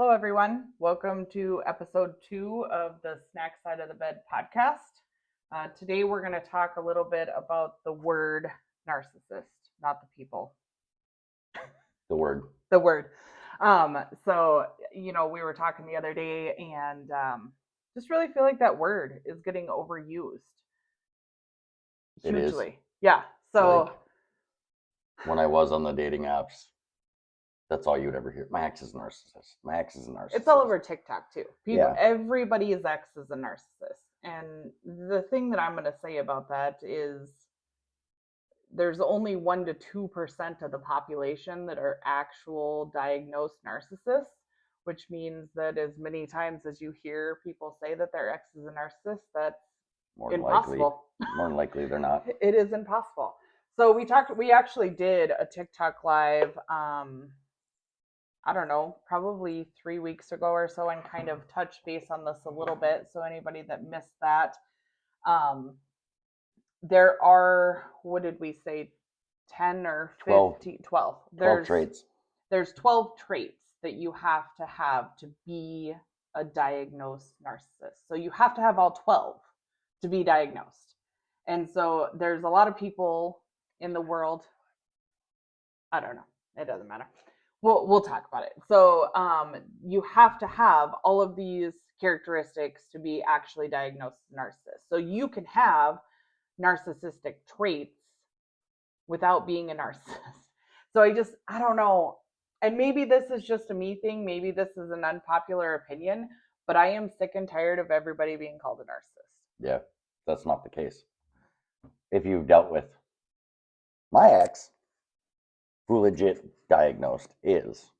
Hello, everyone. Welcome to episode 2 of the Snack Side of the Bed podcast. Today, we're going to talk a little bit about the word narcissist, not the people. The word. The word. We were talking the other day and just really feel like that word is getting overused. Hugely. It is. Yeah. So, like, when I was on the dating apps, that's all you'd ever hear. My ex is a narcissist. My ex is a narcissist. It's all over TikTok too. Yeah. Everybody's ex is a narcissist. And the thing that I'm going to say about that is there's only 1 to 2% of the population that are actual diagnosed narcissists, which means that as many times as you hear people say that their ex is a narcissist, that's impossible. More than likely they're not. It is impossible. So we actually did a TikTok live, I don't know, probably 3 weeks ago or so, and kind of touch base on this a little bit. So anybody that missed that, there are, what did we say, 10 or 15, 12. 12 traits. There's 12 traits that you have to be a diagnosed narcissist. So you have to have all 12 to be diagnosed. And so there's a lot of people in the world, I don't know, it doesn't matter. We'll talk about it. So you have to have all of these characteristics to be actually diagnosed as a narcissist. So you can have narcissistic traits without being a narcissist. So I don't know. And maybe this is just a me thing. Maybe this is an unpopular opinion, but I am sick and tired of everybody being called a narcissist. Yeah, that's not the case. If you've dealt with my ex, who legit diagnosed is,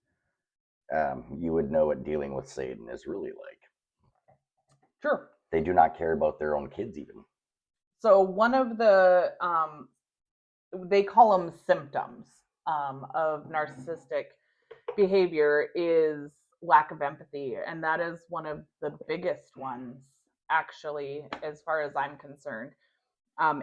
you would know what dealing with Satan is really like. Sure. They do not care about their own kids even. So one of the, they call them symptoms of narcissistic behavior is lack of empathy. And that is one of the biggest ones, actually, as far as I'm concerned.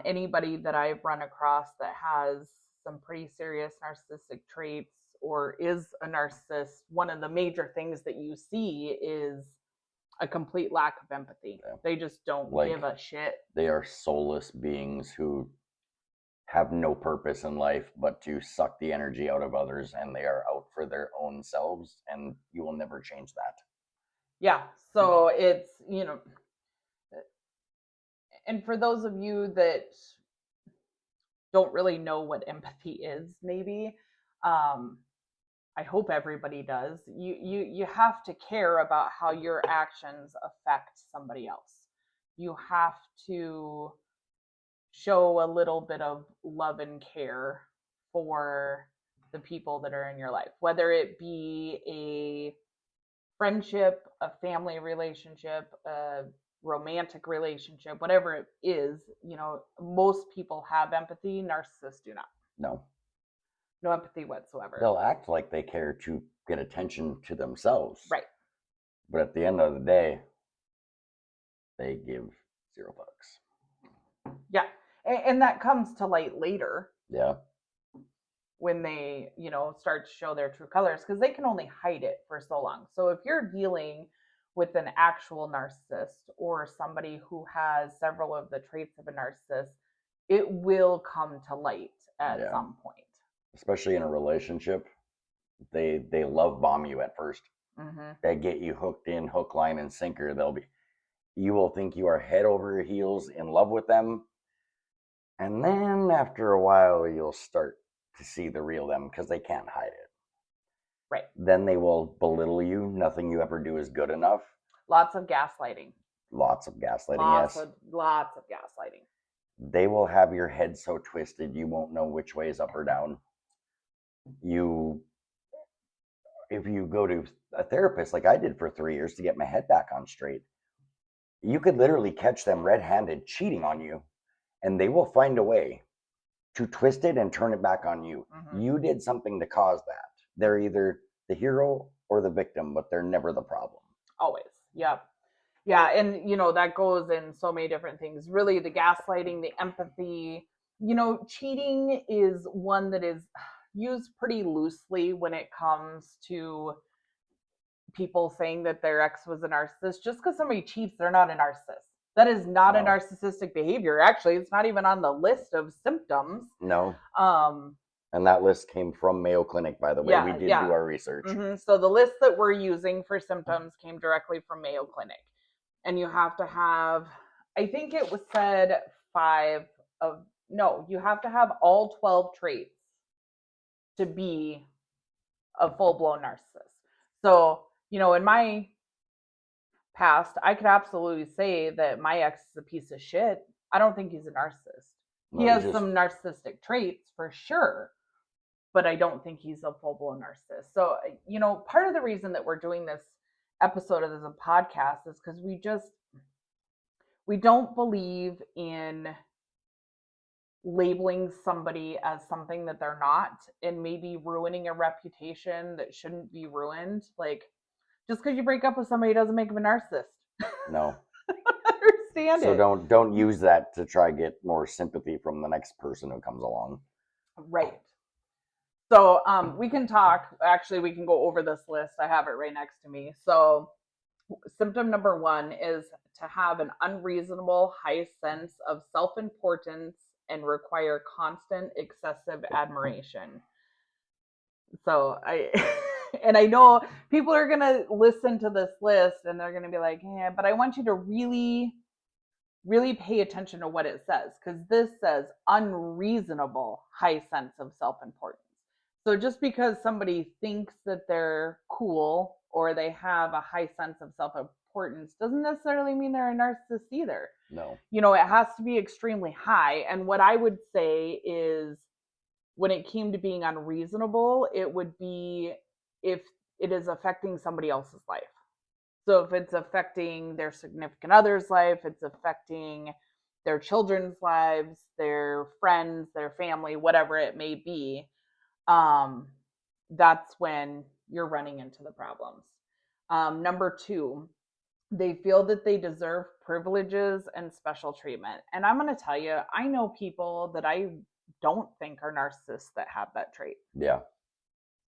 Anybody that I've run across that has some pretty serious narcissistic traits or is a narcissist, one of the major things that you see is a complete lack of empathy. Yeah. They just don't give a shit. They are soulless beings who have no purpose in life but to suck the energy out of others, and they are out for their own selves, and you will never change that. Yeah, so it's, and for those of you that don't really know what empathy is, maybe, I hope everybody does. You have to care about how your actions affect somebody else. You have to show a little bit of love and care for the people that are in your life, whether it be a friendship, a family relationship, a romantic relationship, whatever it is. Most people have empathy. Narcissists do not. No empathy whatsoever. They'll act like they care to get attention to themselves. Right. But at the end of the day, they give $0. Yeah. And that comes to light later. Yeah. When they, start to show their true colors, because they can only hide it for so long. So if you're dealing with an actual narcissist or somebody who has several of the traits of a narcissist, it will come to light at some point. Especially in a relationship, they love bomb you at first. Mm-hmm. They get you hooked in hook, line, and sinker. You will think you are head over heels in love with them, and then after a while, you'll start to see the real them because they can't hide it. Right. Then they will belittle you. Nothing you ever do is good enough. Lots of gaslighting. Lots of gaslighting. Lots yes. Lots of gaslighting. They will have your head so twisted you won't know which way is up or down. If you go to a therapist like I did for 3 years to get my head back on straight, you could literally catch them red-handed cheating on you, and they will find a way to twist it and turn it back on you. Mm-hmm. You did something to cause that. They're either the hero or the victim, but they're never the problem. Always. Yep. Yeah. And, that goes in so many different things. Really, the gaslighting, the empathy, cheating is one that is used pretty loosely when it comes to people saying that their ex was a narcissist. Just because somebody cheats, they're not a narcissist. That is not a No. narcissistic behavior. Actually, it's not even on the list of symptoms. No. Um, And that list came from Mayo Clinic, by the way. We did do our research. So the list that we're using for symptoms came directly from Mayo Clinic. And you have to have, I think it was said you have to have all 12 traits to be a full-blown narcissist. So, in my past, I could absolutely say that my ex is a piece of shit. I don't think he's a narcissist. He has some narcissistic traits for sure, but I don't think he's a full-blown narcissist. So, part of the reason that we're doing this episode as a podcast is because we don't believe in labeling somebody as something that they're not and maybe ruining a reputation that shouldn't be ruined. Like, just because you break up with somebody doesn't make them a narcissist. No. Understand so it. So don't use that to try to get more sympathy from the next person who comes along. Right. So we can talk. Actually, we can go over this list. I have it right next to me. So symptom number 1 is to have an unreasonable high sense of self-importance and require constant excessive admiration. So and I know people are going to listen to this list and they're going to be like, yeah, but I want you to really, really pay attention to what it says, because this says unreasonable high sense of self-importance. So just because somebody thinks that they're cool or they have a high sense of self-importance doesn't necessarily mean they're a narcissist either. No. It has to be extremely high. And what I would say is, when it came to being unreasonable, it would be if it is affecting somebody else's life. So if it's affecting their significant other's life, it's affecting their children's lives, their friends, their family, whatever it may be, that's when you're running into the problems. Number 2, they feel that they deserve privileges and special treatment. And I'm going to tell you, I know people that I don't think are narcissists that have that trait. Yeah.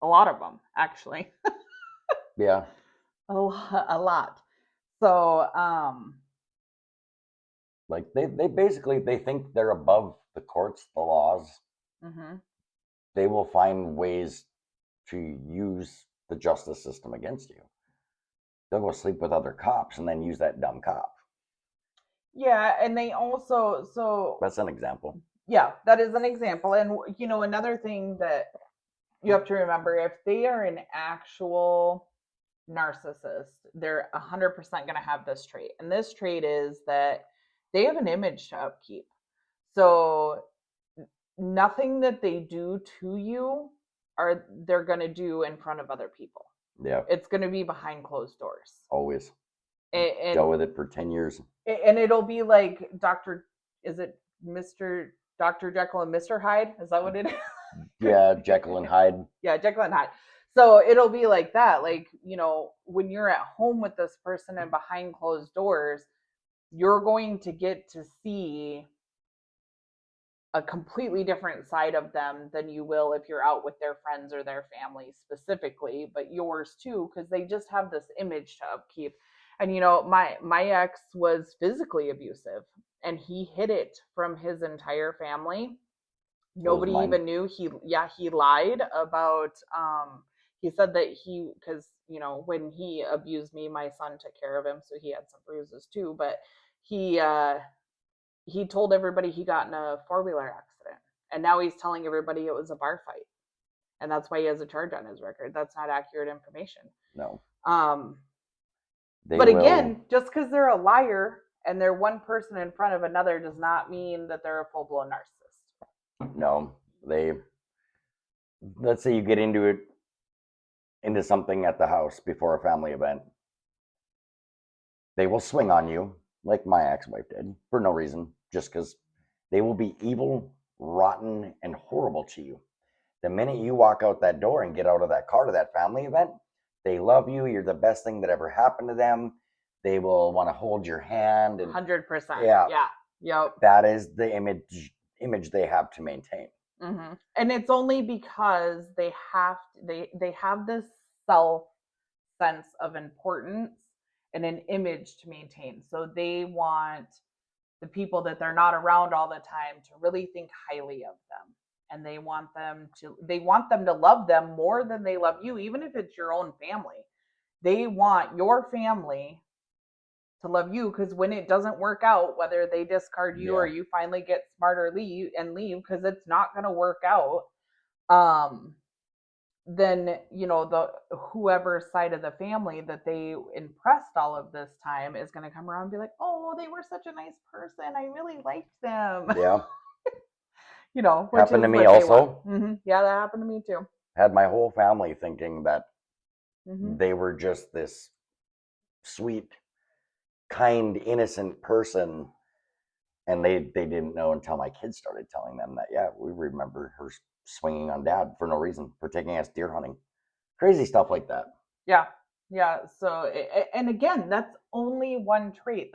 A lot of them, actually. Yeah. A lot. So, like they basically, they think they're above the courts, the laws. mm-hmm. They will find ways to use the justice system against you. They'll go sleep with other cops and then use that dumb cop. Yeah, and they also, so that's an example. Yeah, that is an example. And another thing that you have to remember, if they are an actual narcissist, they're 100% going to have this trait. And this trait is that they have an image to upkeep. So nothing that they do to you they're going to do in front of other people. Yeah. It's going to be behind closed doors. Always. And go with it for 10 years. And it'll be like Mr. Dr. Jekyll and Mr. Hyde? Is that what it is? Yeah, Jekyll and Hyde. Yeah, Jekyll and Hyde. So it'll be like that. Like, when you're at home with this person and behind closed doors, you're going to get to see a completely different side of them than you will if you're out with their friends or their family specifically, but yours too, because they just have this image to upkeep. And my ex was physically abusive, and he hid it from his entire family. Nobody even knew. He lied about, he said that because when he abused me, my son took care of him, so he had some bruises too, but he told everybody he got in a 4-wheeler accident, and now he's telling everybody it was a bar fight, and that's why he has a charge on his record. That's not accurate information. No. But again, just because they're a liar and they're one person in front of another does not mean that they're a full-blown narcissist. No. Let's say you get into something at the house before a family event. They will swing on you, like my ex-wife did, for no reason, just because they will be evil, rotten, and horrible to you. The minute you walk out that door and get out of that car to that family event, they love you. You're the best thing that ever happened to them. They will want to hold your hand. 100%. Yeah. Yep. That is the image they have to maintain. Mm-hmm. And it's only because they have this self sense of importance and an image to maintain. So they want the people that they're not around all the time to really think highly of them. And they want them to love them more than they love you, even if it's your own family. They want your family to love you, because when it doesn't work out, whether they discard you or Yeah. you finally get smarter leave because it's not going to work out, um then the whoever side of the family that they impressed all of this time is going to come around and be like, oh, they were such a nice person, I really liked them. Yeah. Which Happened is to me what they want. also. Yeah, that happened to me too. Had my whole family thinking that Hmm. they were just this sweet, kind, innocent person. And they didn't know until my kids started telling them that, yeah, we remember her swinging on dad for no reason, for taking us deer hunting. Crazy stuff like that. Yeah, yeah. So, and again, that's only one trait.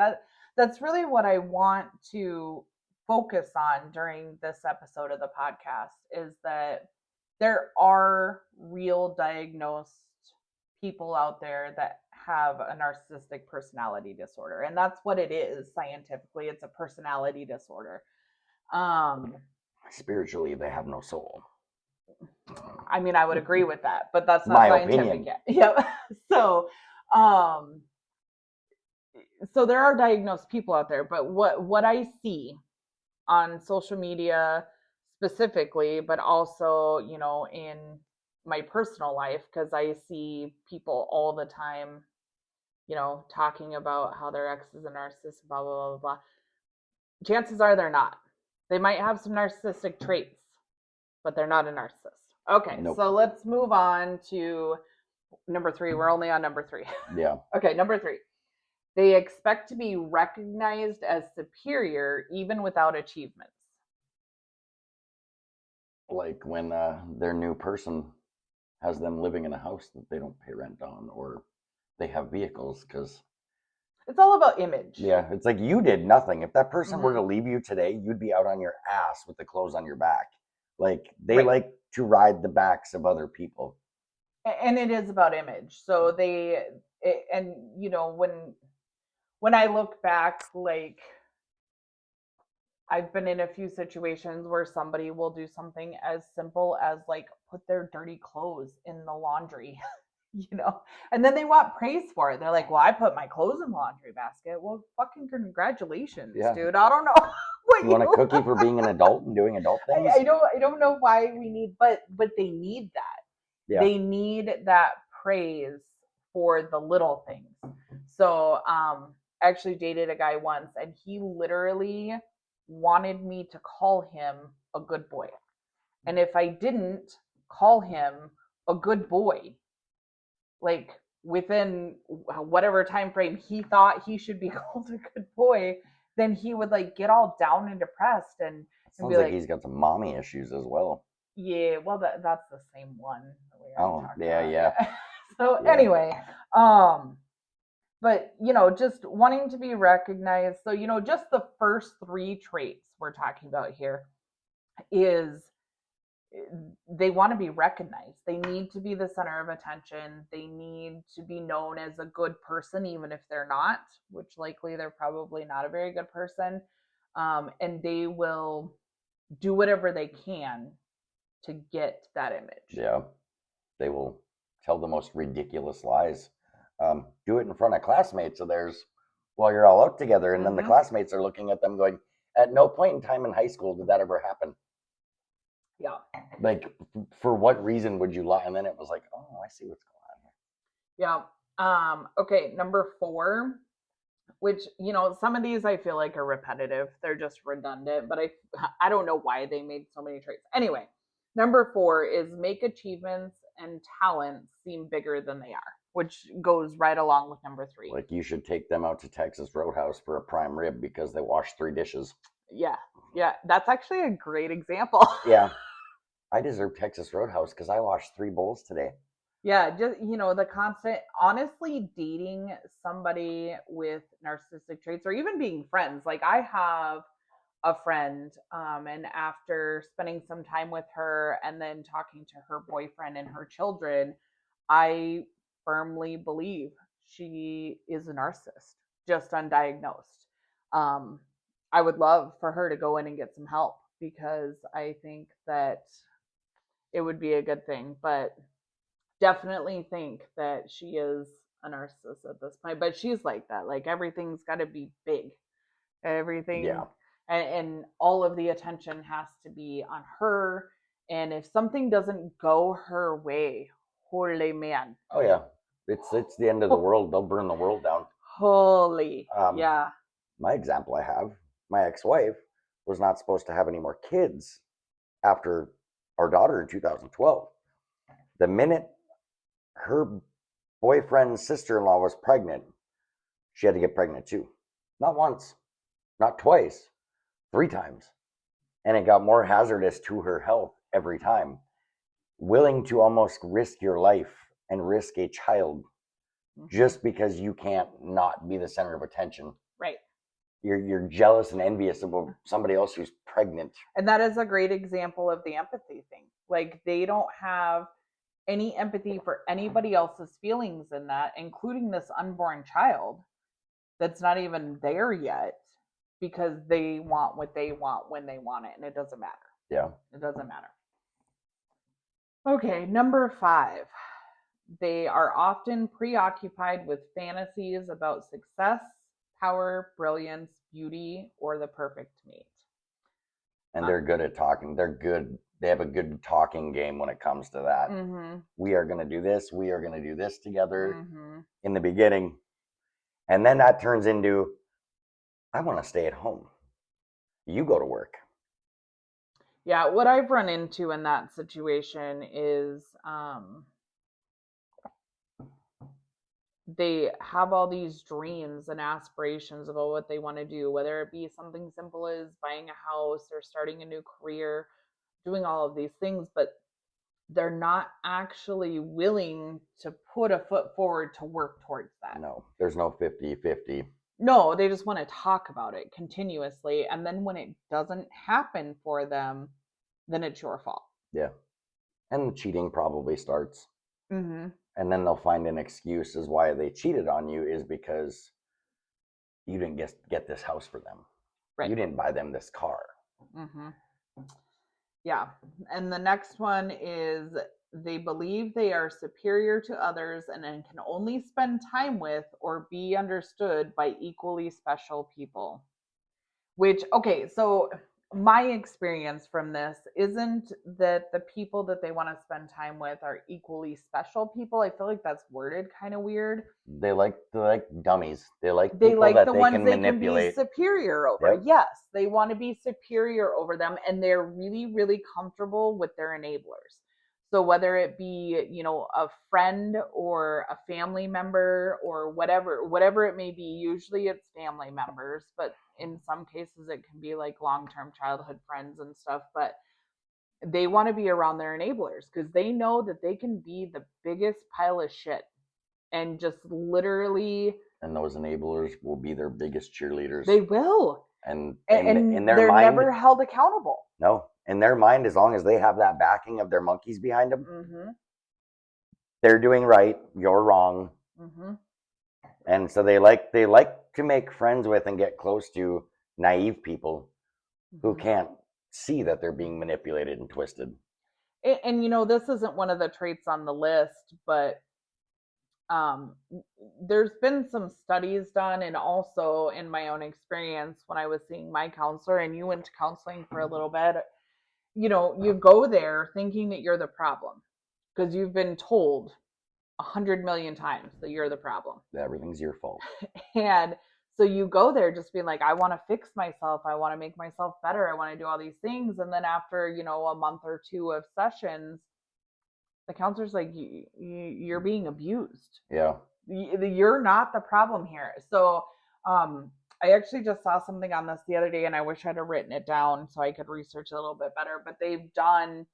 That's really what I want to focus on during this episode of the podcast, is that there are real diagnosed people out there that have a narcissistic personality disorder, and that's what it is scientifically. It's a personality disorder. Um, Spiritually, they have no soul. I mean, I would agree with that, but that's not My scientific opinion. yet. Yep. So, um, so there are diagnosed people out there, but what I see on social media specifically, but also, in my personal life, because I see people all the time, talking about how their ex is a narcissist, blah, blah, blah, blah. Chances are they're not. They might have some narcissistic traits, but they're not a narcissist. Okay, Nope. so let's move on to number 3. We're only on number 3. Yeah. Okay, number 3. They expect to be recognized as superior even without achievements. Like when their new person has them living in a house that they don't pay rent on, or they have vehicles, because It's all about image. yeah, it's like you did nothing. If that person were to Mm-hmm. leave you today, you'd be out on your ass with the clothes on your back. Like they Right. like to ride the backs of other people. And it is about image. So and when I look back, like, I've been in a few situations where somebody will do something as simple as like put their dirty clothes in the laundry, and then they want praise for it. They're like, well, I put my clothes in the laundry basket. Well, fucking congratulations, Yeah. dude. I don't know what You want a cookie for being an adult and doing adult things? I don't know why we need, but they need that. Yeah. They need that praise for the little things. So, I actually dated a guy once, and he literally wanted me to call him a good boy. And if I didn't call him a good boy, like within whatever time frame he thought he should be called a good boy, then he would like get all down and depressed and Sounds be like like, he's got some mommy issues as well. yeah, well, that's the same one that we already Oh, talked yeah, about. yeah. So Yeah. anyway, but just wanting to be recognized. So just the first 3 traits we're talking about here is they want to be recognized. They need to be the center of attention. They need to be known as a good person, even if they're not, which likely they're probably not a very good person. And they will do whatever they can to get that image. Yeah. They will tell the most ridiculous lies. Do it in front of classmates of theirs while you're all out together. And then the classmates are looking at them going, at no point in time in high school did that ever happen. Yeah. Like, for what reason would you lie? And then it was like, oh, I see what's going on here. Yeah. Okay, number 4, which some of these I feel like are repetitive. They're just redundant, but I don't know why they made so many traits. Anyway, number 4 is make achievements and talents seem bigger than they are, which goes right along with number 3. Like you should take them out to Texas Roadhouse for a prime rib because they washed 3 dishes. Yeah. That's actually a great example. Yeah. I deserve Texas Roadhouse because I washed 3 bowls today. Yeah, just the constant, honestly, dating somebody with narcissistic traits, or even being friends. Like, I have a friend, and after spending some time with her and then talking to her boyfriend and her children, I firmly believe she is a narcissist, just undiagnosed. Um, I would love for her to go in and get some help because I think that it would be a good thing. But definitely think that she is a narcissist at this point. But she's like that. Like everything's got to be big. Everything Yeah. and all of the attention has to be on her. And if something doesn't go her way, holy man, Oh yeah. It's the end of the world. They'll burn the world down. holy, Um, yeah. my example I have, my ex-wife was not supposed to have any more kids after our daughter in 2012. The minute her boyfriend's sister-in-law was pregnant, she had to get pregnant too. Not once, not twice, 3 times. And it got more hazardous to her health every time. Willing to almost risk your life and risk a child just because you can't not be the center of attention. Right. You're jealous and envious of somebody else who's pregnant. And that is a great example of the empathy thing. Like they don't have any empathy for anybody else's feelings in that, including this unborn child that's not even there yet because they want what they want when they want it and it doesn't matter. Yeah. It doesn't matter. Okay, number 5. They are often preoccupied with fantasies about success, power, brilliance, beauty, or the perfect mate. And they're good at talking. They're good. They have a good talking game when it comes to that. Mm-hmm. We are going to do this. We are going to do this together Mm-hmm. in the beginning. And then that turns into, I want to stay at home. You go to work. Yeah, what I've run into in that situation is they have all these dreams and aspirations about what they want to do, whether it be something simple as buying a house or starting a new career, doing all of these things, but they're not actually willing to put a foot forward to work towards that. No, there's no 50-50. No, they just want to talk about it continuously. And then when it doesn't happen for them, then it's your fault. Yeah. And the cheating probably starts. Mm-hmm. And then they'll find an excuse as why they cheated on you is because you didn't get this house for them. Right. You didn't buy them this car. Mm-hmm. Yeah. And the next one is they believe they are superior to others and then can only spend time with or be understood by equally special people. Which, okay, so my experience from this isn't that the people that they want to spend time with are equally special people. I feel like that's worded kind of weird. They like dummies. They like They people like that the they ones can they can be manipulate. superior over. Yep. Yes, they want to be superior over them and they're really, really comfortable with their enablers. So whether it be, a friend or a family member or whatever it may be, usually it's family members, but in some cases it can be like long-term childhood friends and stuff, but they want to be around their enablers because they know that they can be the biggest pile of shit and just literally And those enablers will be their biggest cheerleaders. they will. And And in their they're mind, never held accountable. No, in their mind, as long as they have that backing of their monkeys behind them, Mm-hmm. they're doing right. You're wrong. Mm-hmm. And so they like to make friends with and get close to naive people who can't see that they're being manipulated and twisted. And this isn't one of the traits on the list, but um, there's been some studies done, and also in my own experience when I was seeing my counselor, and you went to counseling for a little bit, you go there thinking that you're the problem because you've been told 100 million times that you're the problem. Everything's your fault. And so you go there just being like, I want to fix myself. I want to make myself better. I want to do all these things. And then after, a month or two of sessions, the counselor's like, you're being abused. Yeah. You're not the problem here. So I actually just saw something on this the other day and I wish I'd have written it down so I could research it a little bit better. But they've done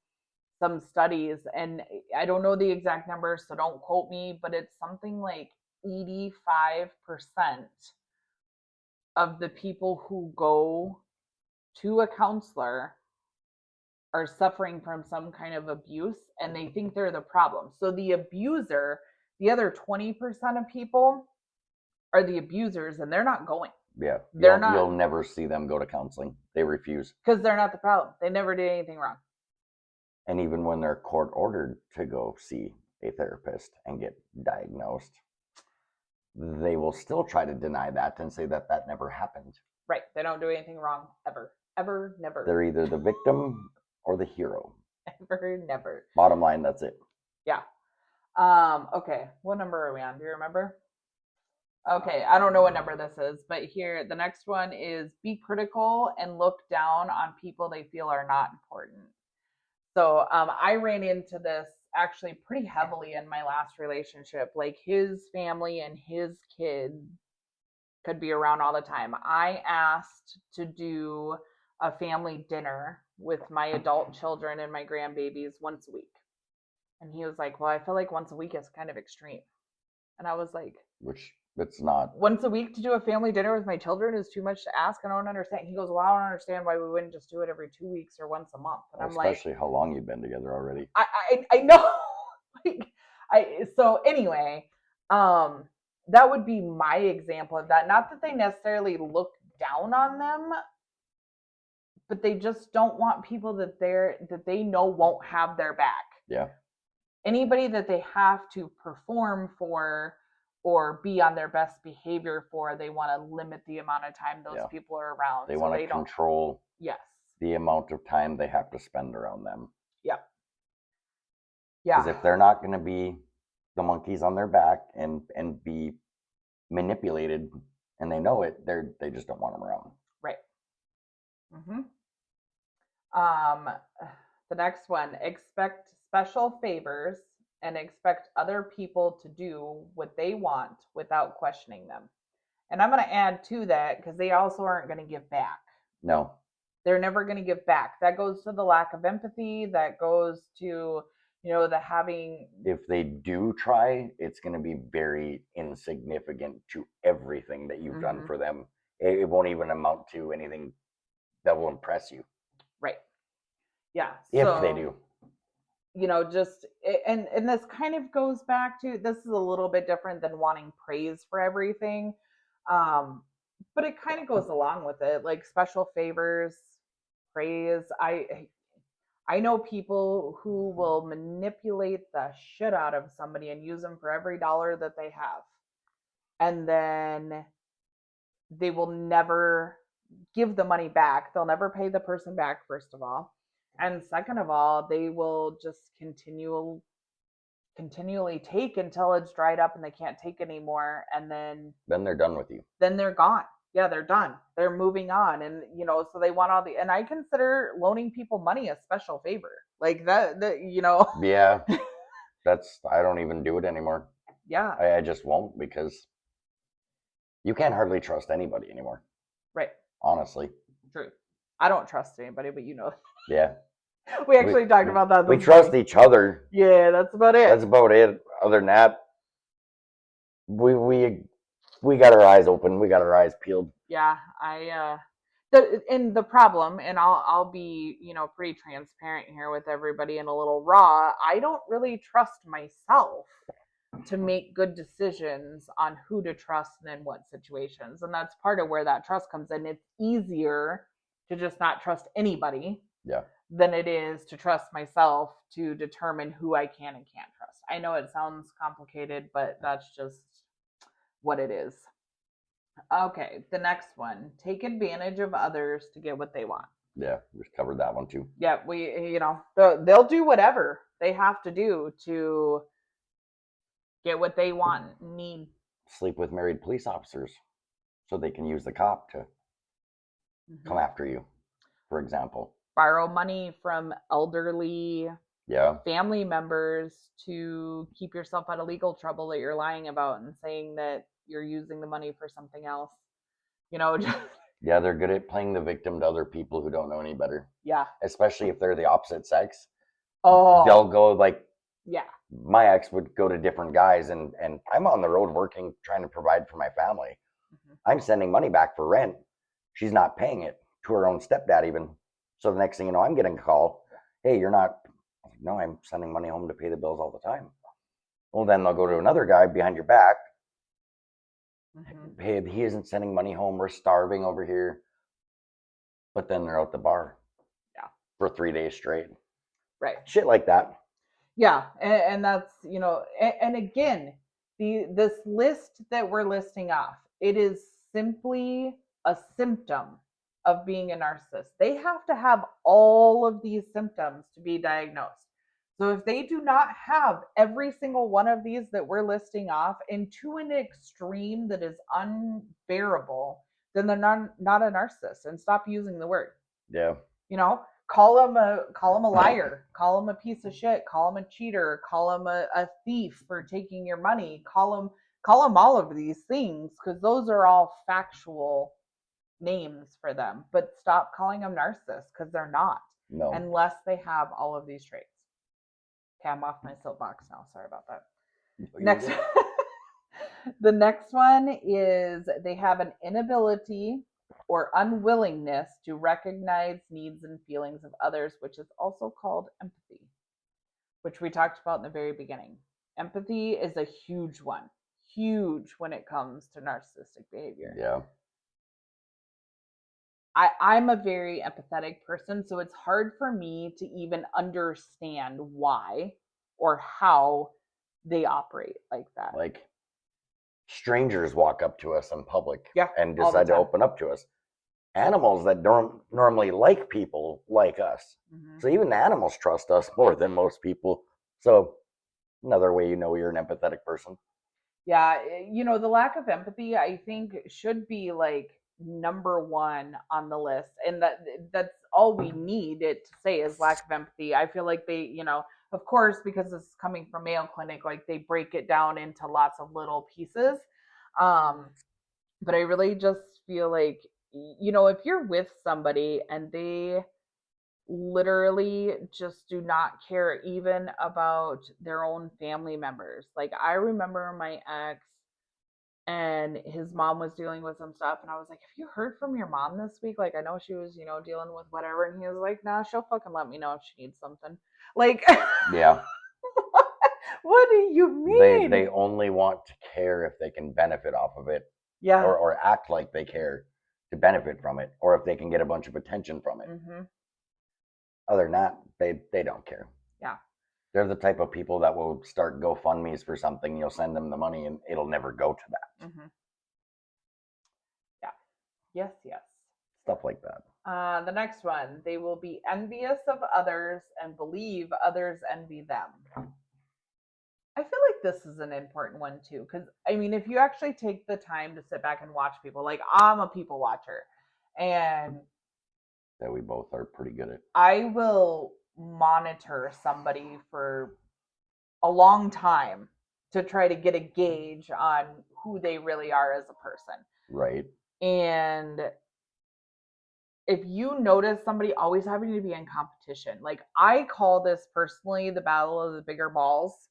some studies and I don't know the exact numbers, so don't quote me, but it's something like 85% of the people who go to a counselor are suffering from some kind of abuse and they think they're the problem. So the abuser The other 20% of people are the abusers, and they're not going. Yeah. They're not, You'll never see them go to counseling. They refuse. because they're not the problem. They never did anything wrong. And even when they're court ordered to go see a therapist and get diagnosed, they will still try to deny that and say that that never happened. Right. They don't do anything wrong ever. Ever, never. They're either the victim or the hero. Ever, never. Bottom line, that's it. Yeah. Okay. What number are we on? Do you remember? Okay, I don't know what number this is, but here the next one is be critical and look down on people they feel are not important. So I ran into this actually pretty heavily in my last relationship. Like his family and his kid could be around all the time. I asked to do a family dinner with my adult children and my grandbabies once a week. And he was like, well, I feel like once a week is kind of extreme. And I was like, which it's not. Once a week to do a family dinner with my children is too much to ask. I don't understand. He goes, well, I don't understand why we wouldn't just do it every 2 weeks or once a month. And Well, I'm like, especially how long you've been together already. I know. So anyway, that would be my example of that. Not that they necessarily look down on them, but they just don't want people that they know won't have their back. Yeah. Anybody that they have to perform for or be on their best behavior for, they want to limit the amount of time those people are around. They want to control the amount of time they have to spend around them. Yeah. Yeah. Because if they're not going to be the monkeys on their back and be manipulated, and they know it, they just don't want them around. Right. Mm-hmm. The next one, expect special favors and expect other people to do what they want without questioning them. And I'm going to add to that because they also aren't going to give back. No. They're never going to give back. That goes to the lack of empathy. That goes to, the having. If they do try, it's going to be very insignificant to everything that you've done for them. It won't even amount to anything that will impress you. Right. Yeah. If they do. And this kind of goes back to, this is a little bit different than wanting praise for everything. But it kind of goes along with it, like special favors, praise. I know people who will manipulate the shit out of somebody and use them for every dollar that they have. And then they will never give the money back. They'll never pay the person back, first of all. And second of all, they will just continually take until it's dried up and they can't take anymore. And then they're done with you. Then they're gone. Yeah, they're done. They're moving on. And, so they want and I consider loaning people money a special favor. Like that. Yeah. I don't even do it anymore. Yeah. I just won't, because you can't hardly trust anybody anymore. Right. Honestly. True. I don't trust anybody, but Yeah. We actually talked about that. We trust each other. Yeah, that's about it. That's about it. Other than that, we got our eyes open. We got our eyes peeled. Yeah, the problem, and I'll be, pretty transparent here with everybody and a little raw. I don't really trust myself to make good decisions on who to trust and in what situations. And that's part of where that trust comes in. It's easier to just not trust anybody than it is to trust myself to determine who I can and can't trust. I know it sounds complicated, but that's just what it is. Okay, the next one. Take advantage of others to get what they want. Yeah, we covered that one too. Yeah, they'll do whatever they have to do to get what they want and need. Sleep with married police officers so they can use the cop to come after you, for example. Borrow money from elderly family members to keep yourself out of legal trouble that you're lying about and saying that you're using the money for something else. Yeah, they're good at playing the victim to other people who don't know any better. Yeah. Especially if they're the opposite sex. Oh. They'll go like, yeah. My ex would go to different guys, and I'm on the road working, trying to provide for my family. I'm sending money back for rent. She's not paying it to her own stepdad even. So the next thing you know, I'm getting a call. Hey, you're not. No, I'm sending money home to pay the bills all the time. Well, then they'll go to another guy behind your back. Mm-hmm. Hey, he isn't sending money home. We're starving over here. But then they're out the bar. Yeah. For 3 days straight. Right. Shit like that. Yeah, and that's, you know, and again, this list that we're listing off, it is simply a symptom of being a narcissist. They have to have all of these symptoms to be diagnosed. So if they do not have every single one of these that we're listing off, and to an extreme that is unbearable, then they're not a narcissist, and stop using the word. Yeah. You know, call him a liar, call him a piece of shit, call him a cheater, call him a thief for taking your money, call him all of these things, because those are all factual names for them. But stop calling them narcissists, because they're not. No. Unless they have all of these traits. Okay, I'm off my soapbox now. Sorry about that. Next. The next one is they have an inability or unwillingness to recognize needs and feelings of others, which is also called empathy, which we talked about in the very beginning. Empathy is a huge one, huge when it comes to narcissistic behavior. Yeah. I'm a very empathetic person, so it's hard for me to even understand why or how they operate like that. Like strangers walk up to us in public and all the decide to time. open up to us. Animals that don't normally like people like us. Mhm. So even animals trust us more than most people. So another way you know you're an empathetic person. Yeah, you know, the lack of empathy, I think, should be like number one on the list, and that's all we need it to say is lack of empathy. I feel like they, you know, of course, because this is coming from Mayo Clinic, like they break it down into lots of little pieces. But I really just feel like, you know, if you're with somebody and they literally just do not care even about their own family members. Like I remember my ex and his mom was dealing with some stuff, and I was like, have you heard from your mom this week? Like I know she was, you know, dealing with whatever. And he was like, nah, she'll fucking let me know if she needs something. Like Yeah. what do you mean? They only want to care if they can benefit off of it. Yeah. Or act like they care to benefit from it, or if they can get a bunch of attention from it. Mm-hmm. Other than that, they don't care. Yeah. They're the type of people that will start GoFundMe's for something. You'll send them the money and it'll never go to that. Mm-hmm. Yeah. Yes, yes. Stuff like that. The next one, they will be envious of others and believe others envy them. I feel like this is an important one too, because I mean, if you actually take the time to sit back and watch people, like I'm a people watcher, and that we both are pretty good at. I will monitor somebody for a long time to try to get a gauge on who they really are as a person. Right. And if you notice somebody always having to be in competition, like I call this personally the battle of the bigger balls,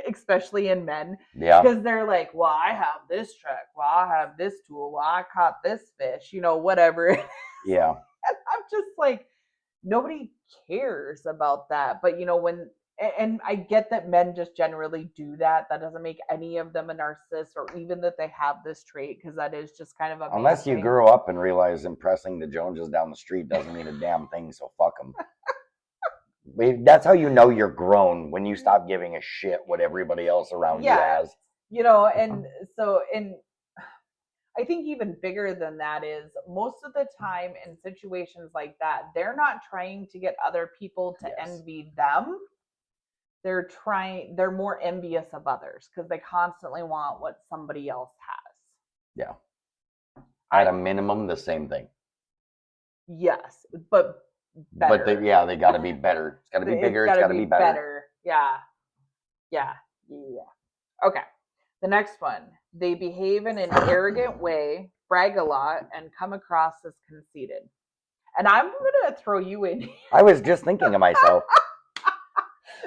especially in men. Yeah. Because they're like, well, I have this truck. Well, I have this tool. Well, I caught this fish, you know, whatever. Yeah. And I'm just like, nobody cares about that. But, you know, and I get that men just generally do that. That doesn't make any of them a narcissist, or even that they have this trait, because that is just kind of a unless you thing. grow up and realize impressing the Joneses down the street doesn't mean a damn thing. So fuck them. That's how you know you're grown, when you stop giving a shit what everybody else around you has. You know, and so I think even bigger than that is most of the time in situations like that, they're not trying to get other people to envy them. They're more envious of others because they constantly want what somebody else has. Yeah. At a minimum, the same thing. Yes, but better. But they got to be better. It's got to be bigger. It's got to be better. Yeah. Okay. The next one. They behave in an arrogant way, brag a lot, and come across as conceited. And I'm going to throw you in. I was just thinking to myself.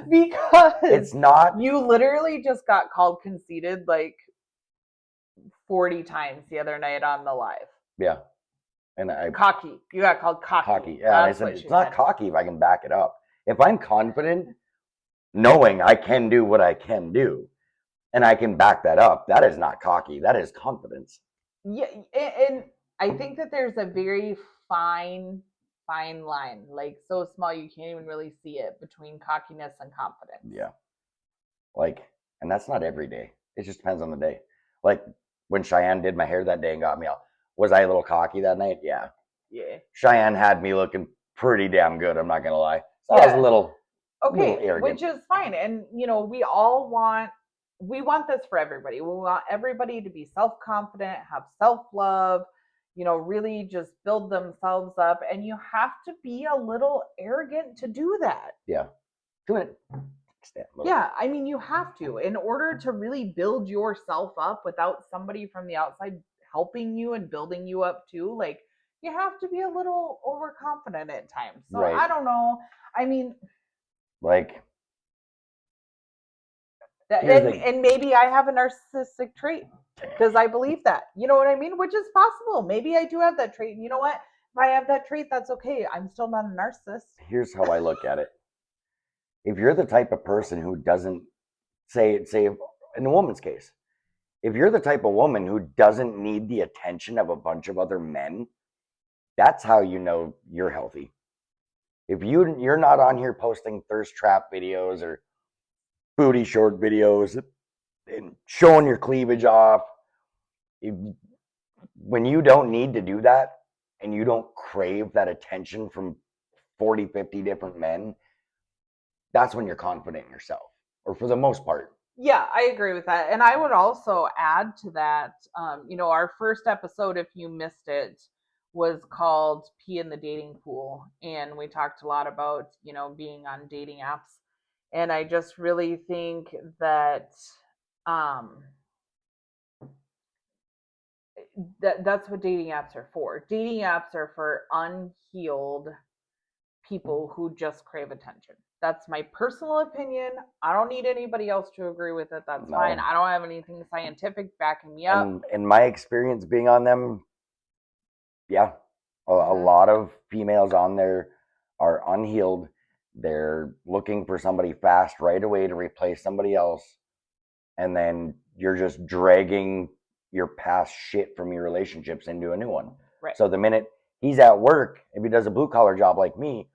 Because it's not. You literally just got called conceited like 40 times the other night on the live. Yeah. And cocky. You got called cocky. Cocky. Yeah. And I said, it's not cocky if I can back it up. If I'm confident, knowing I can do what I can do, And I can back that up. That is not cocky. That is confidence. Yeah, and I think that there's a very fine line, like so small you can't even really see it, between cockiness and confidence. Yeah. Like, and that's not every day. It just depends on the day. Like when Cheyenne did my hair that day and got me out, was I a little cocky that night? Yeah. Yeah. Cheyenne had me looking pretty damn good. I'm not gonna lie. So I was a little Okay, arrogant. which is fine. And we want this for everybody. We want everybody to be self-confident, have self-love, really just build themselves up. And you have to be a little arrogant to do that. Yeah. To an extent. Yeah, I mean, you have to, in order to really build yourself up without somebody from the outside helping you and building you up too. Like, you have to be a little overconfident at times. So Right. I don't know. I mean, like, and maybe I have a narcissistic trait because I believe that. You know what I mean? Which is possible. Maybe I do have that trait. And you know what? If I have that trait, that's okay. I'm still not a narcissist. Here's how I look at it. If you're the type of person who doesn't say in a woman's case, if you're the type of woman who doesn't need the attention of a bunch of other men, that's how you know you're healthy. If you're not on here posting thirst trap videos or booty short videos and showing your cleavage off, when you don't need to do that and you don't crave that attention from 40, 50 different men, that's when you're confident in yourself, or for the most part. Yeah, I agree with that. And I would also add to that, our first episode, if you missed it, was called Pee in the Dating Pool. And we talked a lot about, being on dating apps. And I just really think that that's what dating apps are for. Dating apps are for unhealed people who just crave attention. That's my personal opinion. I don't need anybody else to agree with it. That's fine. I don't have anything scientific backing me up. And in my experience being on them, yeah, a lot of females on there are unhealed. They're looking for somebody fast right away to replace somebody else. And then you're just dragging your past shit from your relationships into a new one. Right. So the minute he's at work, if he does a blue collar job like me,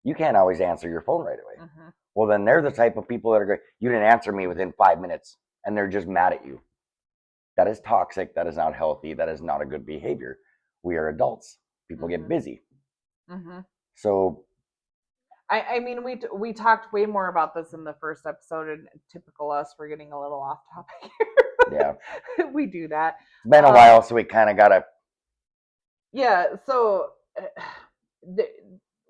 you can't always answer your phone right away. Well, then they're the type of people that are going, you didn't answer me within 5 minutes, and they're just mad at you. That is toxic. That is not healthy. That is not a good behavior. We are adults. People get busy. So, I mean, we talked way more about this in the first episode, and typical us, we're getting a little off topic here. Yeah, we do that. It's been a while, so we kind of gotta. Yeah. So.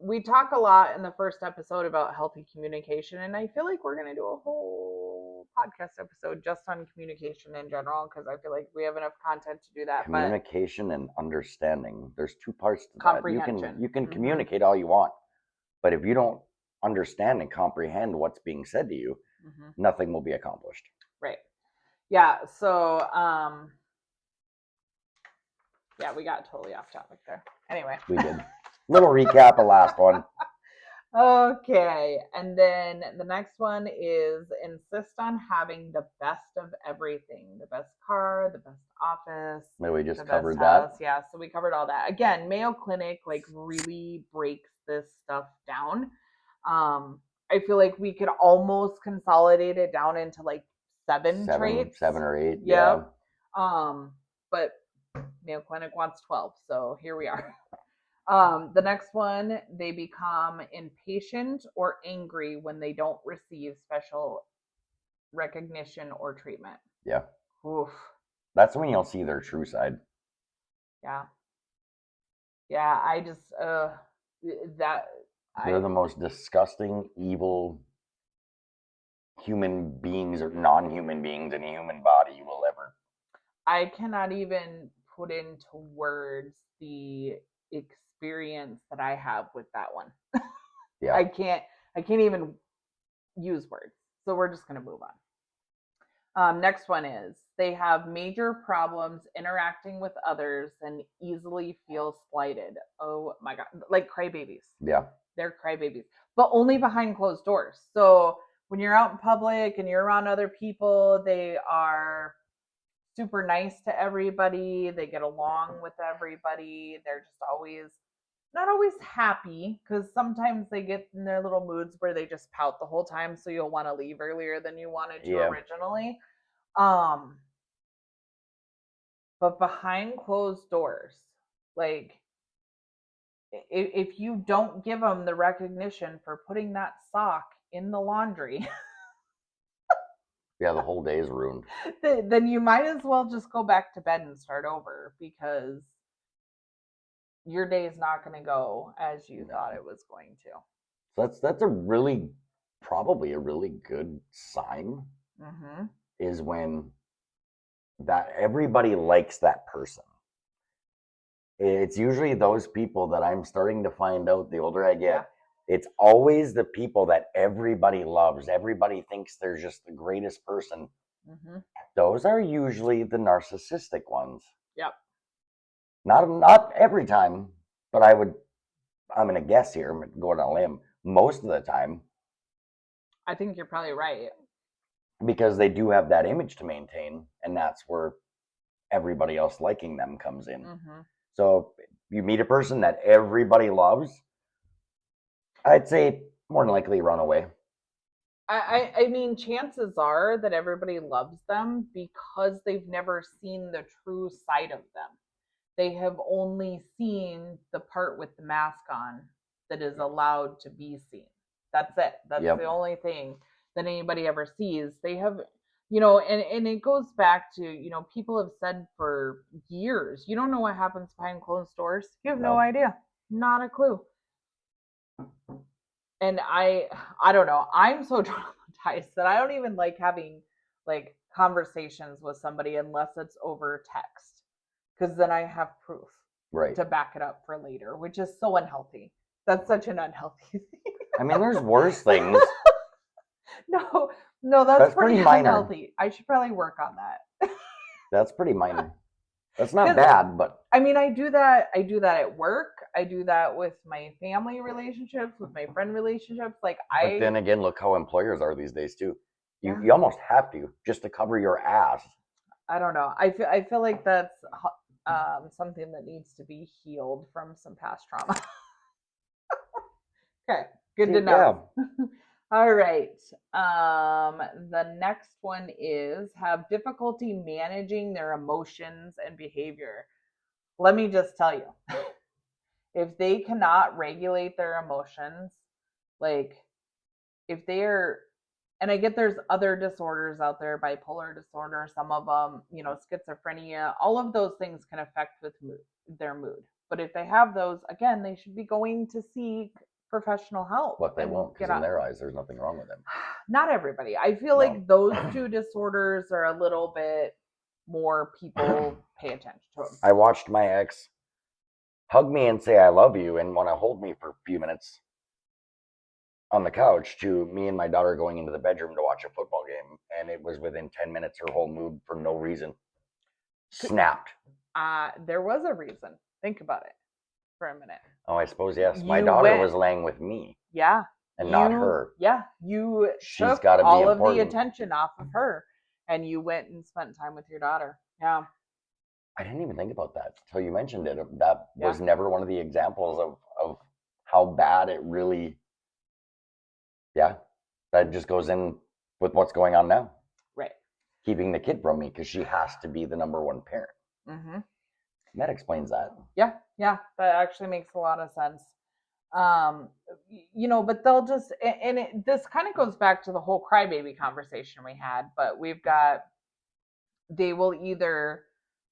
We talk a lot in the first episode about healthy communication, and I feel like we're going to do a whole podcast episode just on communication in general, because I feel like we have enough content to do that. Communication and understanding. There's two parts to comprehension. That. You can communicate all you want, but if you don't understand and comprehend what's being said to you, nothing will be accomplished. Right. Yeah. So, yeah, we got totally off topic there. Anyway. We did. Little recap of last one. Okay. And then the next one is insist on having the best of everything. The best car, the best office. Maybe we just covered that. Yeah, so we covered all that. Again, Mayo Clinic really breaks this stuff down. I feel like we could almost consolidate it down into seven traits. 7 or 8. Yeah. But Mayo Clinic wants 12, so here we are. The next one, they become impatient or angry when they don't receive special recognition or treatment. Yeah. Oof. That's when you'll see their true side. Yeah. Yeah, I just, they're the most disgusting, evil human beings or non-human beings in a human body you will ever. I cannot even put into words the experience that I have with that one. Yeah. I can't even use words. So we're just going to move on. Next one is they have major problems interacting with others and easily feel slighted. Oh my God. Like crybabies. Yeah. They're crybabies, but only behind closed doors. So when you're out in public and you're around other people, they are super nice to everybody. They get along with everybody. They're just always not always happy, because sometimes they get in their little moods where they just pout the whole time, so you'll want to leave earlier than you wanted to Yeah. originally. Um, but behind closed doors, like if you don't give them the recognition for putting that sock in the laundry, Yeah, the whole day is ruined. then you might as well just go back to bed and start over, because your day is not going to go as you thought it was going to. So that's a really probably a really good sign Mm-hmm. is when that everybody likes that person. It's usually those people that I'm starting to find out the older I get. Yeah. It's always the people that everybody loves. Everybody thinks they're just the greatest person. Mm-hmm. Those are usually the narcissistic ones. Yep. Not every time, but I'm gonna guess here, I'm going on a limb, most of the time, I think you're probably right. because they do have that image to maintain, and that's where everybody else liking them comes in. Mm-hmm. So you meet a person that everybody loves, I'd say more than likely run away. I mean, chances are that everybody loves them because they've never seen the true side of them. They have only seen the part with the mask on that is allowed to be seen. That's it. That's Yep. the only thing that anybody ever sees. They have, and it goes back to, people have said for years, you don't know what happens behind closed doors. You have no Nope. idea. Not a clue. And I don't know. I'm so traumatized that I don't even like having like conversations with somebody unless it's over text, because then I have proof Right. to back it up for later, which is so unhealthy. That's such an unhealthy thing. I mean, there's worse things. No, no, that's pretty minor. unhealthy. I should probably work on that. That's pretty minor. That's not 'Cause, bad, but I mean, I do that. I do that at work. I do that with my family relationships, with my friend relationships. but then again, look how employers are these days too. Yeah. You almost have to just to cover your ass. I don't know. I feel like that's something that needs to be healed from some past trauma. Okay, good to know. Yeah. All right. The next one is have difficulty managing their emotions and behavior. Let me just tell you, if they cannot regulate their emotions, like if they're, and I get there's other disorders out there, bipolar disorder, some of them, schizophrenia, all of those things can affect with their mood. But if they have those, again, they should be going to seek professional help. But they and won't, because in their eyes, there's nothing wrong with them. Not everybody. I feel No. like those two disorders are a little bit more people pay attention to them. I watched my ex hug me and say I love you and want to hold me for a few minutes on the couch, to me and my daughter going into the bedroom to watch a football game, and it was within 10 minutes her whole mood for no reason snapped. There was a reason. Think about it for a minute. Oh, I suppose yes. My daughter was laying with me. Yeah. And not her. Yeah. You She's took gotta be all important. of the attention off of her, and you went and spent time with your daughter. Yeah. I didn't even think about that until you mentioned it. That was never one of the examples of how bad it really. Yeah, that just goes in with what's going on now. Right. Keeping the kid from me because she has to be the number one parent. Mm-hmm. That explains that. Yeah, that actually makes a lot of sense. But they'll just, and this kind of goes back to the whole crybaby conversation we had, but they will either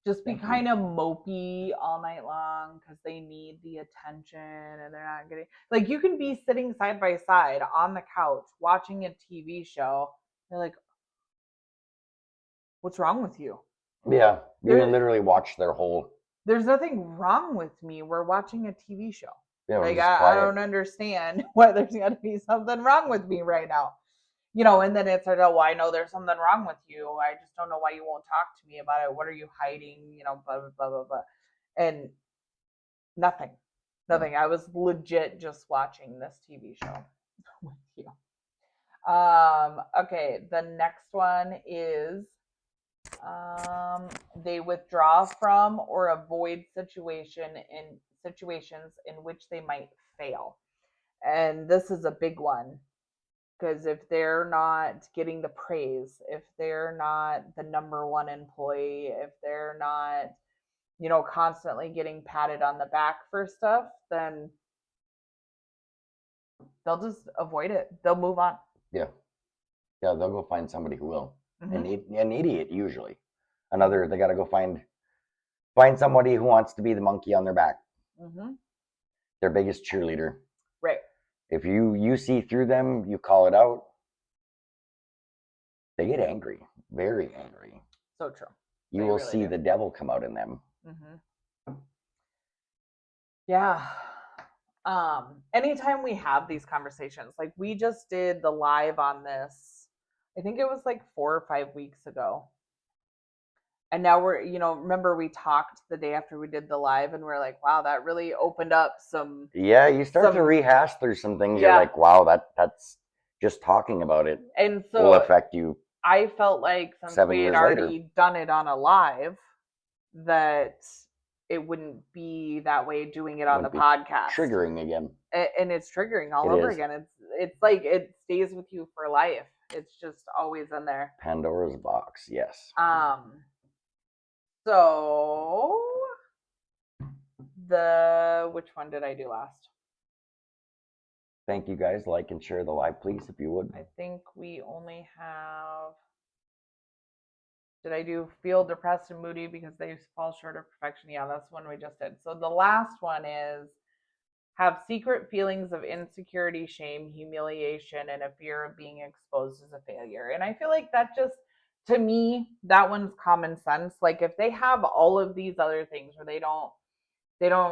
just be kind of mopey all night long because they need the attention and they're not getting, like, you can be sitting side by side on the couch watching a TV show. They're like, what's wrong with you? Yeah, you can literally watch their whole. There's nothing wrong with me. We're watching a TV show. Yeah, like I don't understand why there's got to be something wrong with me right now. And then it's like, oh, well, I know there's something wrong with you. I just don't know why you won't talk to me about it. What are you hiding? Blah, blah, blah, blah, blah. And nothing. I was legit just watching this TV show with you. Okay, the next one is they withdraw from or avoid situations in which they might fail. And this is a big one because if they're not getting the praise, if they're not the number one employee, if they're not, constantly getting patted on the back for stuff, then they'll just avoid it. They'll move on. Yeah. Yeah, they'll go find somebody who will. Mm-hmm. An idiot usually. They got to go find somebody who wants to be the monkey on their back. Mm-hmm. Their biggest cheerleader. Right. If you see through them, you call it out. They get angry, very angry. So true. You will really see the devil come out in them. Mm-hmm. Yeah. Anytime we have these conversations, like we just did the live on this, I think it was like 4 or 5 weeks ago. And now we're, remember we talked the day after we did the live and we're like, wow, that really opened up some. Yeah, you start to rehash through some things. Yeah. You're like, wow, that's just talking about it and so will affect you. I felt like since we had already done it on a live, that it wouldn't be that way doing it on the podcast. Triggering again. And it's triggering all over again. It's like it stays with you for life. It's just always in there. Pandora's box, yes. So which one did I do last? Thank you guys. Like and share the live, please, if you would. I think we only have. Did I do feel depressed and moody because they fall short of perfection? Yeah, that's one we just did. So the last one is have secret feelings of insecurity, shame, humiliation, and a fear of being exposed as a failure. And I feel like that just, to me, that one's common sense. Like if they have all of these other things where they don't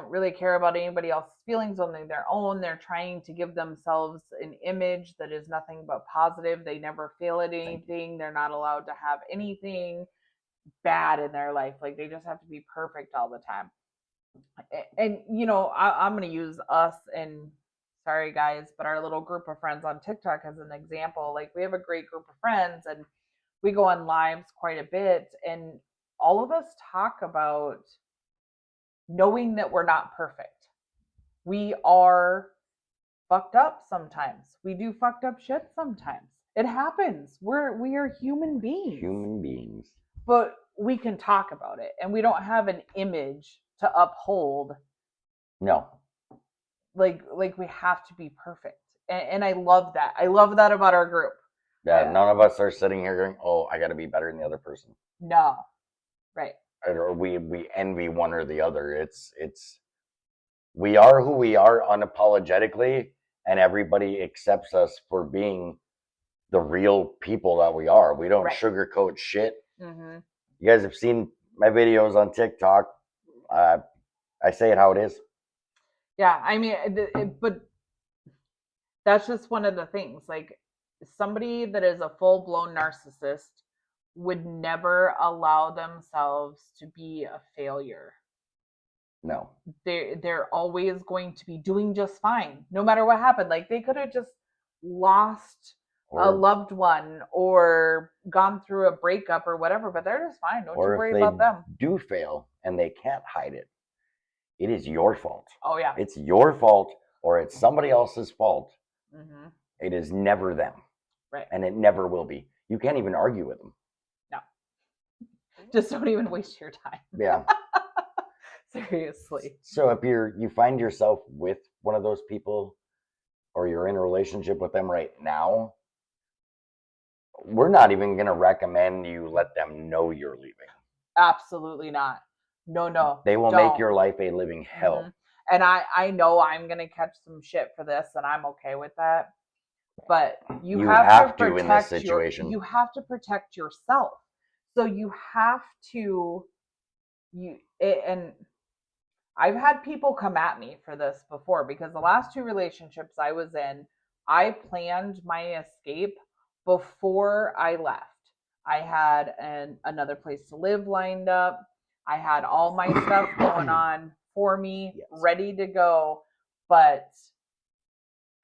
really care about anybody else's feelings, only their own. They're trying to give themselves an image that is nothing but positive. They never fail at anything. They're not allowed to have anything bad in their life. Like they just have to be perfect all the time. And I'm going to use us, and sorry guys, but our little group of friends on TikTok as an example. Like we have a great group of friends and we go on lives quite a bit, and all of us talk about knowing that we're not perfect. We are fucked up sometimes. We do fucked up shit sometimes. It happens. We are human beings. Human beings. But we can talk about it, and we don't have an image to uphold. No. Like we have to be perfect. And I love that. I love that about our group. Yeah, none of us are sitting here going, oh, I got to be better than the other person. No. Right. Or we envy one or the other. It's we are who we are unapologetically, and everybody accepts us for being the real people that we are. We don't sugarcoat shit. Mm-hmm. You guys have seen my videos on TikTok. I say it how it is. Yeah, I mean, but that's just one of the things. Like somebody that is a full-blown narcissist would never allow themselves to be a failure. No. They're always going to be doing just fine, no matter what happened. Like they could have just lost a loved one or gone through a breakup or whatever, but they're just fine. Don't you worry about them. Do fail and they can't hide it. It is your fault. Oh yeah. It's your fault or it's somebody else's fault. Mm-hmm. It is never them. Right. And it never will be. You can't even argue with them. No. Just don't even waste your time. Yeah. Seriously. So if you find yourself with one of those people or you're in a relationship with them right now, we're not even going to recommend you let them know you're leaving. Absolutely not. No. They will make your life a living hell. Mm-hmm. And I know I'm going to catch some shit for this, and I'm okay with that. But you have to in this situation. You have to protect yourself. So you have to and I've had people come at me for this before because the last 2 relationships I was in, I planned my escape before I left. I had another place to live lined up. I had all my stuff going on for me, ready to go. But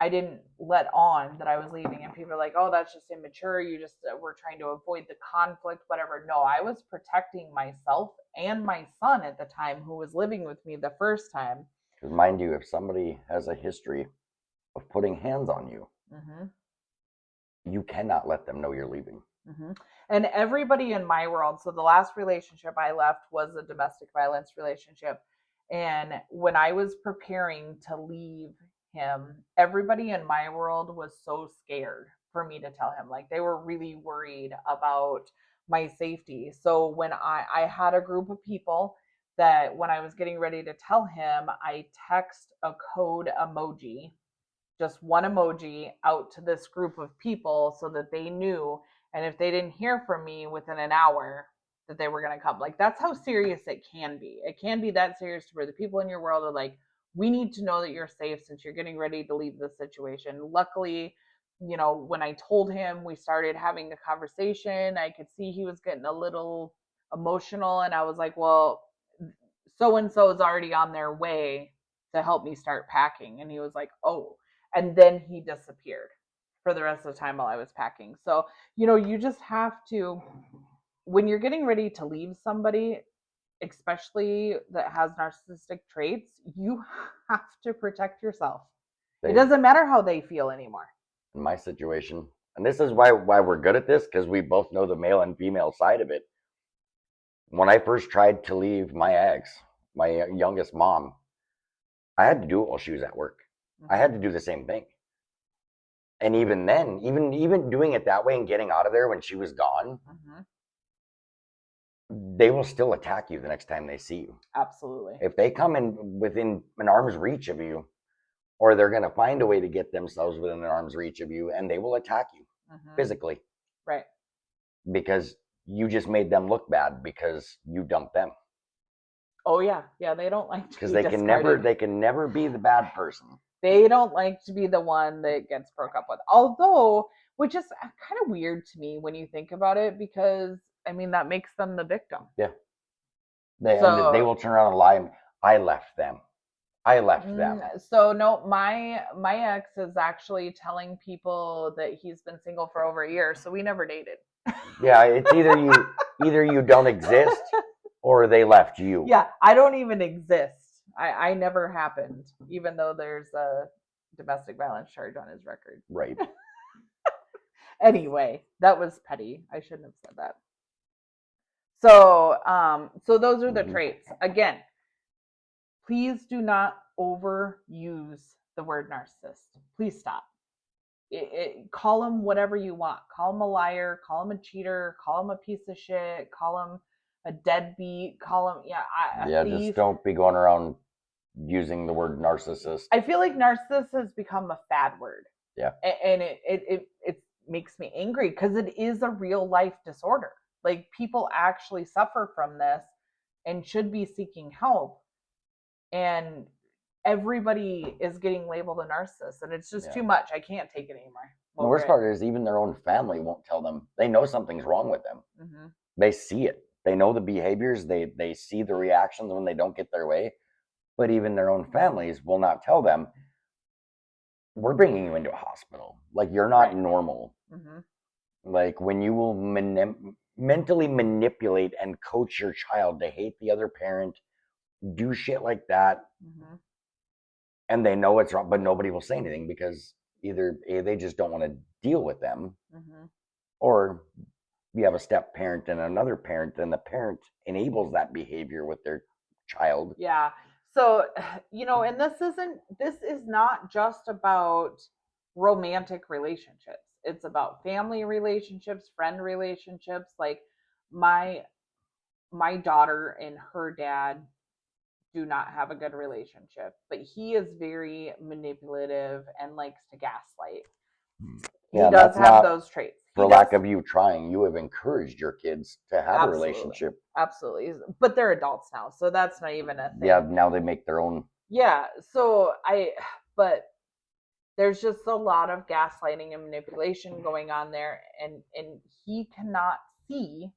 I didn't let on that I was leaving, and people are like, "Oh, that's just immature. You just were trying to avoid the conflict, whatever." No, I was protecting myself and my son at the time, who was living with me the first time. Because mind you, if somebody has a history of putting hands on you, Mm-hmm. you cannot let them know you're leaving. Mm-hmm. And everybody in my world, so the last relationship I left was a domestic violence relationship. And when I was preparing to leave him, everybody in my world was so scared for me to tell him. Like, they were really worried about my safety. So when I had a group of people that when I was getting ready to tell him, I text a code emoji, just one emoji, out to this group of people so that they knew. And if they didn't hear from me within an hour, that they were going to come. Like, that's how serious it can be. It can be that serious to where the people in your world are like, we need to know that you're safe since you're getting ready to leave this situation. Luckily, when I told him, we started having a conversation. I could see he was getting a little emotional, and I was like, well, so and so is already on their way to help me start packing. And he was like, oh. And then he disappeared for the rest of the time while I was packing. So, you just have to, when you're getting ready to leave somebody, especially that has narcissistic traits, you have to protect yourself. It They, doesn't matter how they feel anymore. in my situation, and this is why we're good at this, because we both know the male and female side of it. When I first tried to leave my ex, my youngest mom, I had to do it while she was at work. I had to do the same thing. And even then, even doing it that way and getting out of there when she was gone, Mm-hmm. they will still attack you the next time they see you. Absolutely. If they come in within an arm's reach of you, or they're going to find a way to get themselves within an arm's reach of you, and they will attack you physically. Right. Because you just made them look bad because you dumped them. Oh yeah, yeah. They don't like to Because be discarded. they can never be the bad person. They don't like to be the one that gets broke up with. Although, which is kind of weird to me when you think about it, because I mean that makes them the victim. Yeah. And they So will turn around and lie. I left them. I left them. so no, my ex is actually telling people that he's been single for over a year, so we never dated. Yeah, it's either you don't exist or they left you. Yeah, I don't even exist. I never happened, even though there's a domestic violence charge on his record. Right. Anyway, that was petty. I shouldn't have said that. So those are the traits. Again, please do not overuse the word narcissist. Please stop. Call him whatever you want. Call him a liar. Call him a cheater. Call him a piece of shit. Call him a deadbeat. Call him a thief. Just don't be going around using the word narcissist. I feel like narcissist has become a fad word. Yeah. And it makes me angry because it is a real life disorder. Like, people actually suffer from this and should be seeking help. And everybody is getting labeled a narcissist, and it's just too much. I can't take it anymore. The worst part is even their own family won't tell them. They know something's wrong with them. Mm-hmm. They see it. They know the behaviors. They see the reactions when they don't get their way. But even their own families will not tell them, we're bringing you into a hospital. Like, you're not normal. Mm-hmm. Like, when you will mentally manipulate and coach your child to hate the other parent, do shit like that, and they know it's wrong, but nobody will say anything because either they just don't want to deal with them, or you have a step parent and another parent, and the parent enables that behavior with their child. Yeah. So, and this is not just about romantic relationships. It's about family relationships, friend relationships. Like, my daughter and her dad do not have a good relationship, but he is very manipulative and likes to gaslight. Yeah, he does have those traits. For lack of you trying, you have encouraged your kids to have a relationship. Absolutely. But they're adults now, so that's not even a thing. Yeah, now they make their own. Yeah, but there's just a lot of gaslighting and manipulation going on there, and he cannot see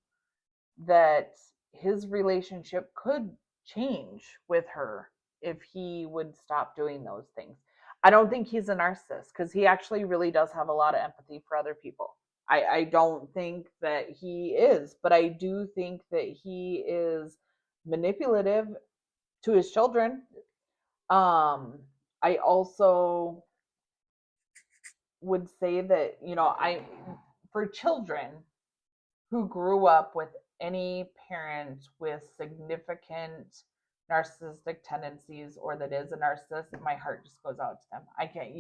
that his relationship could change with her if he would stop doing those things. I don't think he's a narcissist because he actually really does have a lot of empathy for other people. I don't think that he is, but I do think that he is manipulative to his children. I also would say that, for children who grew up with any parent with significant narcissistic tendencies or that is a narcissist, my heart just goes out to them. I can't,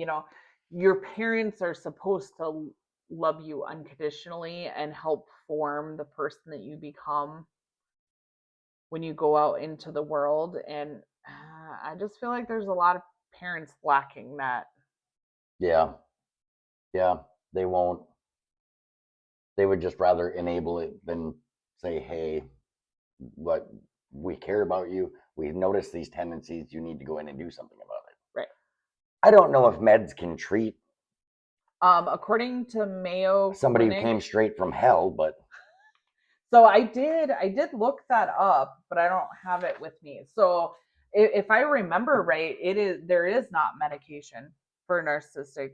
your parents are supposed to love you unconditionally and help form the person that you become when you go out into the world. And I just feel like there's a lot of parents lacking that. Yeah. Yeah. They won't. They would just rather enable it than say, hey, what we care about you. We've noticed these tendencies. You need to go in and do something about it. Right. I don't know if meds can treat According to Mayo somebody Clinic, who came straight from hell, but so I did look that up, but I don't have it with me. So if I remember right, there is not medication for narcissistic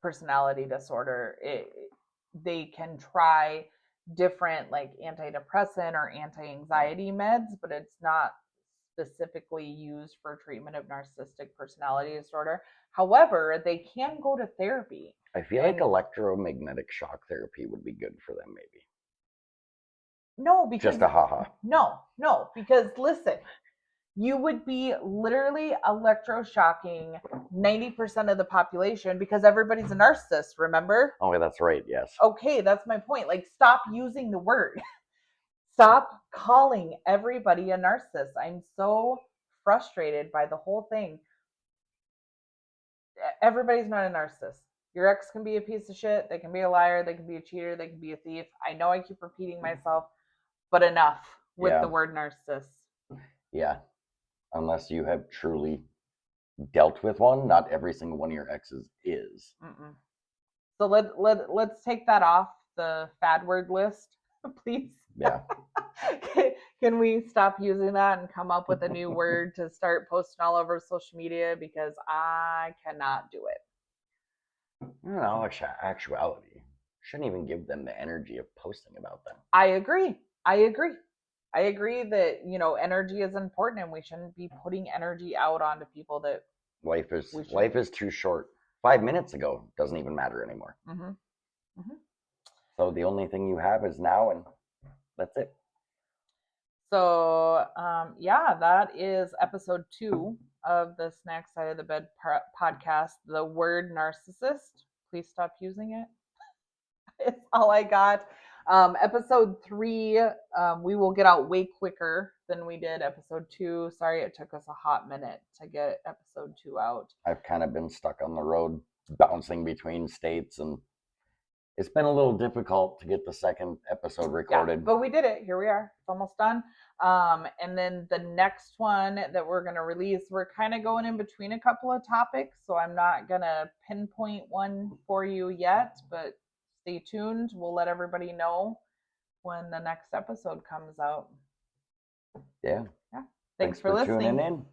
personality disorder. They can try different like antidepressant or anti-anxiety meds, but it's not specifically used for treatment of narcissistic personality disorder. However, they can go to therapy. I feel like electromagnetic shock therapy would be good for them, maybe. No, because just a haha. No, because listen, you would be literally electroshocking 90% of the population because everybody's a narcissist, remember? Oh, that's right, yes. Okay, that's my point. Like, stop using the word. Stop calling everybody a narcissist. I'm so frustrated by the whole thing. Everybody's not a narcissist. Your ex can be a piece of shit. They can be a liar. They can be a cheater. They can be a thief. I know I keep repeating myself, but enough with the word narcissist. Yeah. Unless you have truly dealt with one, not every single one of your exes is. Mm-mm. So let's take that off the fad word list, please. Yeah. Can we stop using that and come up with a new word to start posting all over social media, because I cannot do it. In all actuality, shouldn't even give them the energy of posting about them. I agree that energy is important and we shouldn't be putting energy out onto people that life is too short. 5 minutes ago doesn't even matter anymore. So the only thing you have is now, and that's it. So that is episode 2 of the Snack Side of the Bed podcast. The word narcissist, please stop using it. It's all I got. Episode 3, we will get out way quicker than we did episode 2. Sorry it took us a hot minute to get episode 2 out. I've kind of been stuck on the road, bouncing between states, and it's been a little difficult to get the second episode recorded. Yeah, but we did it. Here we are. It's almost done. And then the next one that we're going to release, we're kind of going in between a couple of topics, so I'm not going to pinpoint one for you yet, but stay tuned. We'll let everybody know when the next episode comes out. Yeah. Thanks for listening. Tuning in.